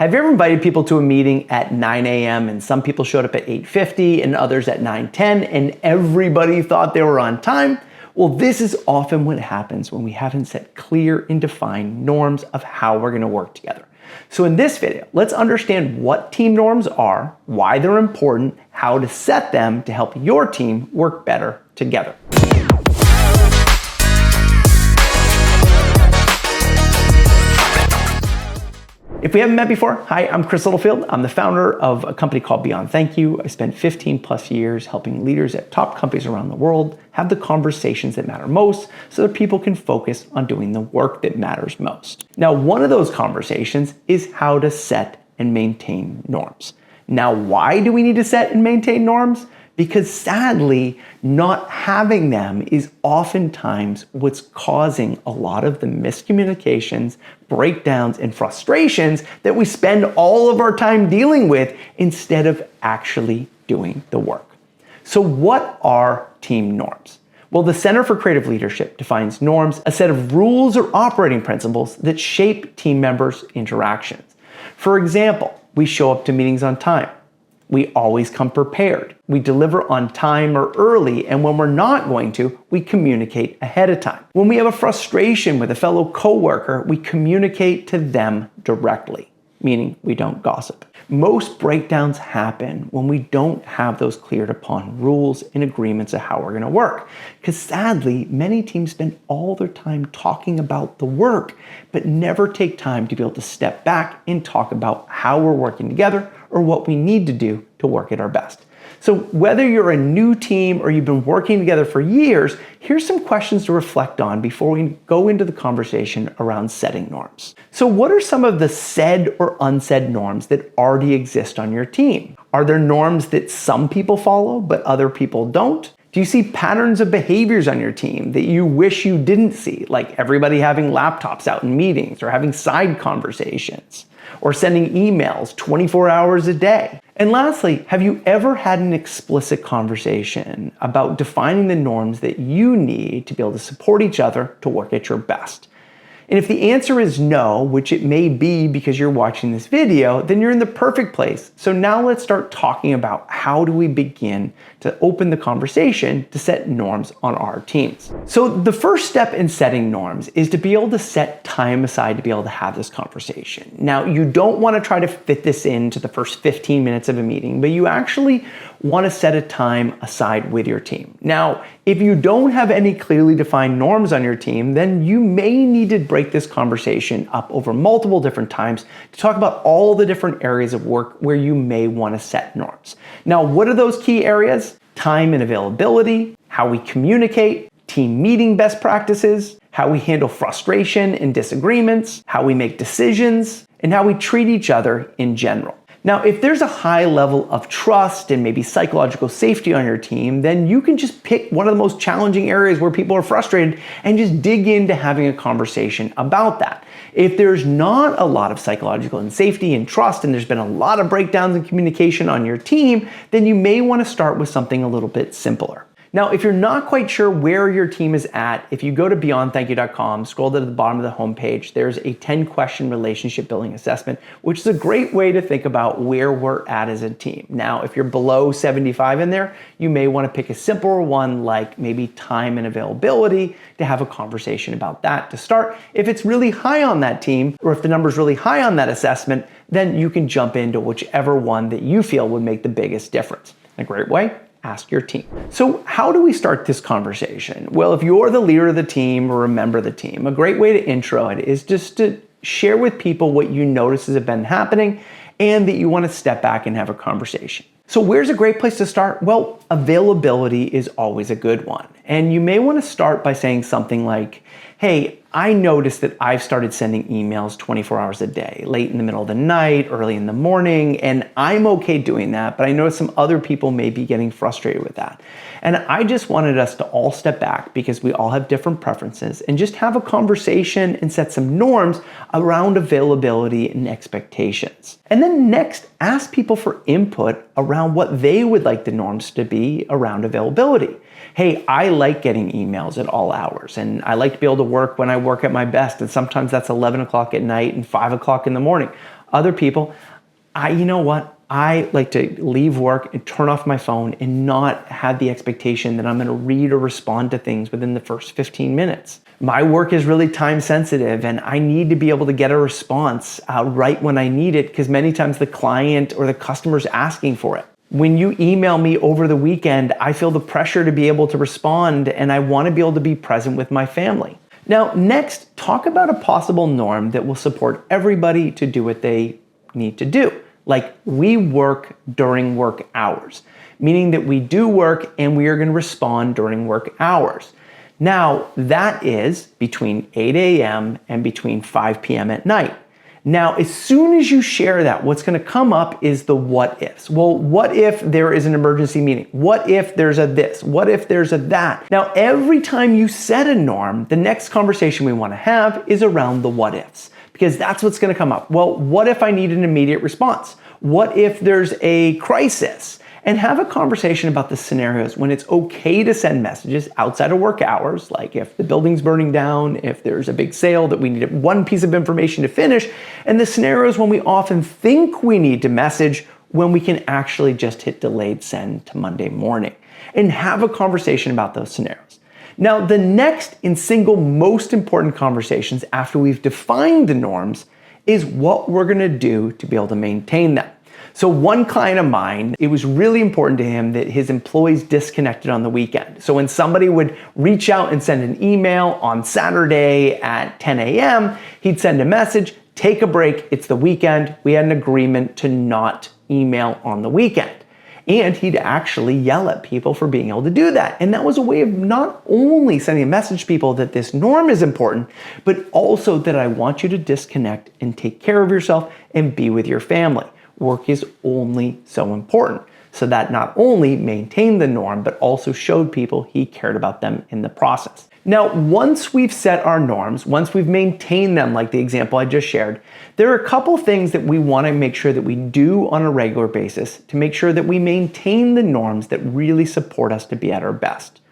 Have you ever invited people to a meeting at 9 a.m. and some people showed up at 8:50 and others at 9:10 and everybody thought they were on time? Well, this is often what happens when we haven't set clear and defined norms of how we're going to work together. So in this video, let's understand what team norms are, why they're important, how to set them to help your team work better together. If we haven't met before, hi, I'm Chris Littlefield. I'm the founder of a company called Beyond Thank You. I spent 15 plus years helping leaders at top companies around the world have the conversations that matter most so that people can focus on doing the work that matters most. Now, one of those conversations is how to set and maintain norms. Now, why do we need to set and maintain norms? Because sadly, not having them is oftentimes what's causing a lot of the miscommunications, breakdowns, and frustrations that we spend all of our time dealing with instead of actually doing the work. So what are team norms? Well, the Center for Creative Leadership defines norms, a set of rules or operating principles that shape team members' interactions. For example, we show up to meetings on time. We always come prepared. We deliver on time or early, and when we're not going to, we communicate ahead of time. When we have a frustration with a fellow coworker, we communicate to them directly, meaning we don't gossip. Most breakdowns happen when we don't have those cleared upon rules and agreements of how we're going to work. Because sadly, many teams spend all their time talking about the work, but never take time to be able to step back and talk about how we're working together or what we need to do to work at our best. So whether you're a new team or you've been working together for years, here's some questions to reflect on before we go into the conversation around setting norms. So what are some of the said or unsaid norms that already exist on your team? Are there norms that some people follow but other people don't? Do you see patterns of behaviors on your team that you wish you didn't see, like everybody having laptops out in meetings or having side conversations or sending emails 24 hours a day? And lastly, have you ever had an explicit conversation about defining the norms that you need to be able to support each other to work at your best? And if the answer is no, which it may be because you're watching this video, then you're in the perfect place. So now let's start talking about how do we begin to open the conversation to set norms on our teams. So the first step in setting norms is to be able to set time aside to be able to have this conversation. Now, you don't want to try to fit this into the first 15 minutes of a meeting, but you actually want to set a time aside with your team. Now, if you don't have any clearly defined norms on your team, then you may need to break this conversation up over multiple different times to talk about all the different areas of work where you may want to set norms. Now, what are those key areas? Time and availability, how we communicate, team meeting best practices, how we handle frustration and disagreements, how we make decisions, and how we treat each other in general. Now, if there's a high level of trust and maybe psychological safety on your team, then you can just pick one of the most challenging areas where people are frustrated and just dig into having a conversation about that. If there's not a lot of psychological and safety and trust, and there's been a lot of breakdowns in communication on your team, then you may want to start with something a little bit simpler. Now, if you're not quite sure where your team is at, if you go to beyondthankyou.com, scroll to the bottom of the homepage, there's a 10-question relationship building assessment, which is a great way to think about where we're at as a team. Now, if you're below 75 in there, you may want to pick a simpler one like maybe time and availability to have a conversation about that to start. If it's really high on that team, or if the number's really high on that assessment, then you can jump into whichever one that you feel would make the biggest difference. A great way? Ask your team. So how do we start this conversation? Well, if you're the leader of the team or a member of the team, a great way to intro it is just to share with people what you notice has been happening and that you want to step back and have a conversation. So where's a great place to start? Well, availability is always a good one. And you may want to start by saying something like, hey, I noticed that I've started sending emails 24 hours a day, late in the middle of the night, early in the morning, and I'm okay doing that, but I know some other people may be getting frustrated with that. And I just wanted us to all step back because we all have different preferences and just have a conversation and set some norms around availability and expectations. And then next, ask people for input around what they would like the norms to be around availability. Hey, I like getting emails at all hours, and I like to be able to work when I work at my best, and sometimes that's 11 o'clock at night and 5 o'clock in the morning. Other people, you know what? I like to leave work and turn off my phone and not have the expectation that I'm going to read or respond to things within the first 15 minutes. My work is really time sensitive and I need to be able to get a response right when I need it, because many times the client or the customer is asking for it. When you email me over the weekend, I feel the pressure to be able to respond and I want to be able to be present with my family. Now, next, talk about a possible norm that will support everybody to do what they need to do. Like, we work during work hours, meaning that we do work and we are going to respond during work hours. Now, that is between 8 a.m. and between 5 p.m. at night. Now, as soon as you share that, what's going to come up is the what ifs. Well, what if there is an emergency meeting? What if there's a this? What if there's a that? Now, every time you set a norm, the next conversation we want to have is around the what ifs, because that's what's going to come up. Well, what if I need an immediate response? What if there's a crisis? And have a conversation about the scenarios when it's okay to send messages outside of work hours, like if the building's burning down, if there's a big sale that we need one piece of information to finish, and the scenarios when we often think we need to message when we can actually just hit delayed send to Monday morning. And have a conversation about those scenarios. Now, the next and single most important conversations after we've defined the norms is what we're gonna do to be able to maintain them. So one client of mine, it was really important to him that his employees disconnected on the weekend. So when somebody would reach out and send an email on Saturday at 10 a.m., he'd send a message, take a break, it's the weekend. We had an agreement to not email on the weekend. And he'd actually yell at people for being able to do that. And that was a way of not only sending a message to people that this norm is important, but also that I want you to disconnect and take care of yourself and be with your family. Work is only so important. So that not only maintained the norm, but also showed people he cared about them in the process. Now, once we've set our norms, once we've maintained them, like the example I just shared, there are a couple things that we want to make sure that we do on a regular basis to make sure that we maintain the norms that really support us to be at our best.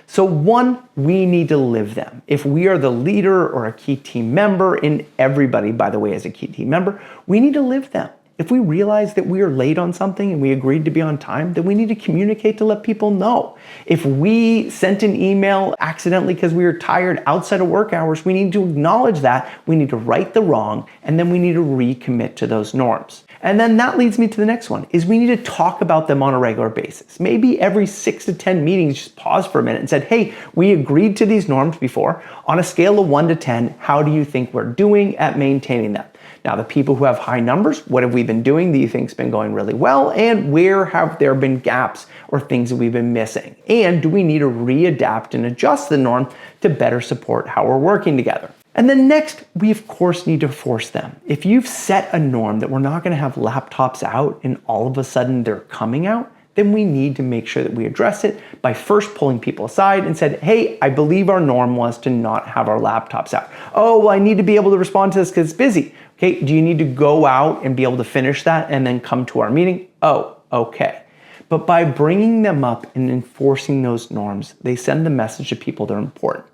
So one, we need to live them. If we are the leader or a key team member, and everybody, by the way, is a key team member, we need to live them. If we realize that we are late on something and we agreed to be on time, then we need to communicate to let people know. If we sent an email accidentally because we were tired outside of work hours, we need to acknowledge that, we need to right the wrong, and then we need to recommit to those norms. And then that leads me to the next one, is we need to talk about them on a regular basis. Maybe every 6 to 10 meetings, just pause for a minute and said, hey, we agreed to these norms before. On a scale of 1 to 10, how do you think we're doing at maintaining them? Now, the people who have high numbers, what have we been doing that you think's been going really well? And where have there been gaps or things that we've been missing? And do we need to readapt and adjust the norm to better support how we're working together? And then next, we of course need to force them. If you've set a norm that we're not going to have laptops out and all of a sudden they're coming out, then we need to make sure that we address it by first pulling people aside and said, hey, I believe our norm was to not have our laptops out. Oh, well, I need to be able to respond to this because it's busy. Okay, do you need to go out and be able to finish that and then come to our meeting? Oh, okay. But by bringing them up and enforcing those norms, they send the message to people that are important.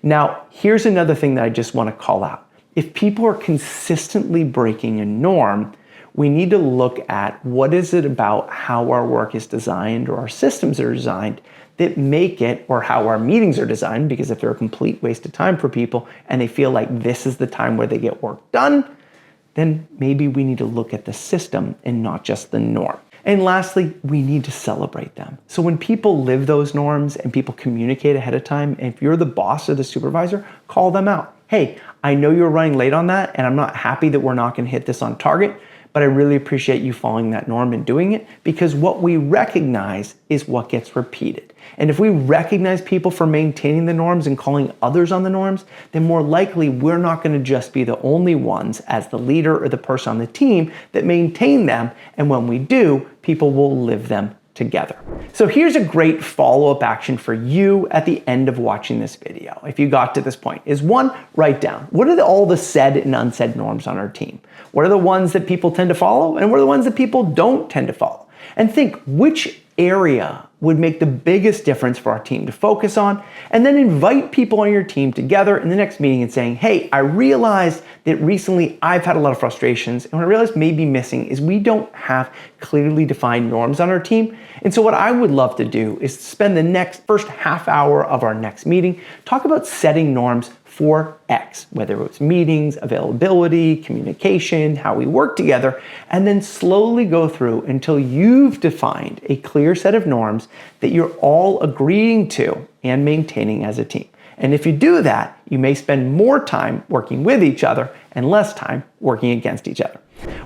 Now, here's another thing that I just want to call out. If people are consistently breaking a norm, we need to look at what is it about how our work is designed or our systems are designed that make it, or how our meetings are designed, because if they're a complete waste of time for people and they feel like this is the time where they get work done, then maybe we need to look at the system and not just the norm. And lastly, we need to celebrate them. So when people live those norms and people communicate ahead of time, and if you're the boss or the supervisor, call them out. Hey, I know you're running late on that, and I'm not happy that we're not going to hit this on target, but I really appreciate you following that norm and doing it, because what we recognize is what gets repeated. And if we recognize people for maintaining the norms and calling others on the norms, then more likely we're not going to just be the only ones as the leader or the person on the team that maintain them. And when we do, people will live them together. So here's a great follow-up action for you at the end of watching this video. If you got to this point, is one, write down, what are all the said and unsaid norms on our team? What are the ones that people tend to follow? And what are the ones that people don't tend to follow? and think which area would make the biggest difference for our team to focus on, and then invite people on your team together in the next meeting and saying, hey, I realized that recently I've had a lot of frustrations, and what I realized may be missing is we don't have clearly defined norms on our team. And so what I would love to do is spend the first half hour of our next meeting, talk about setting norms for X, whether it's meetings, availability, communication, how we work together, and then slowly go through until you've defined a clear set of norms that you're all agreeing to and maintaining as a team. And if you do that, you may spend more time working with each other and less time working against each other.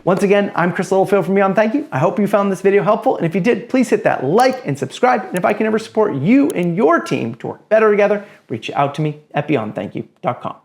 Once again, I'm Chris Littlefield from Beyond Thank You. I hope you found this video helpful. And if you did, please hit that like and subscribe. And if I can ever support you and your team to work better together, reach out to me at beyondthankyou.com.